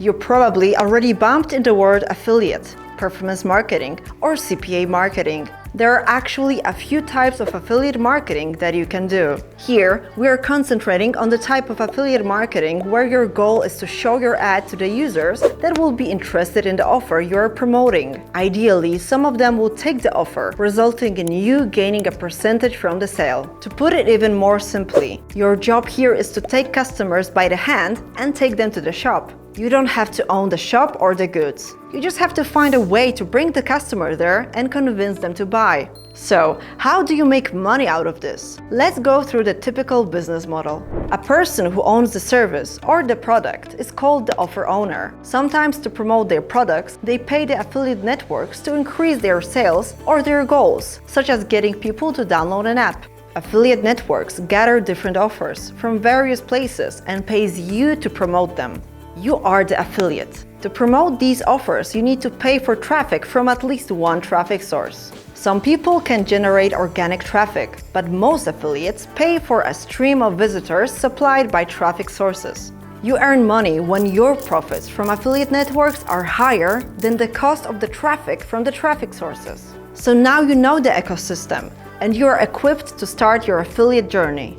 You probably already bumped into the word affiliate, performance marketing, or CPA marketing. There are actually a few types of affiliate marketing that you can do. Here, we are concentrating on the type of affiliate marketing where your goal is to show your ad to the users that will be interested in the offer you are promoting. Ideally, some of them will take the offer, resulting in you gaining a percentage from the sale. To put it even more simply, your job here is to take customers by the hand and take them to the shop. You don't have to own the shop or the goods. You just have to find a way to bring the customer there and convince them to buy. So, how do you make money out of this? Let's go through the typical business model. A person who owns the service or the product is called the offer owner. Sometimes to promote their products, they pay the affiliate networks to increase their sales or their goals, such as getting people to download an app. Affiliate networks gather different offers from various places and pays you to promote them. You are the affiliate. To promote these offers, you need to pay for traffic from at least one traffic source. Some people can generate organic traffic, but most affiliates pay for a stream of visitors supplied by traffic sources. You earn money when your profits from affiliate networks are higher than the cost of the traffic from the traffic sources. So now you know the ecosystem, and you are equipped to start your affiliate journey.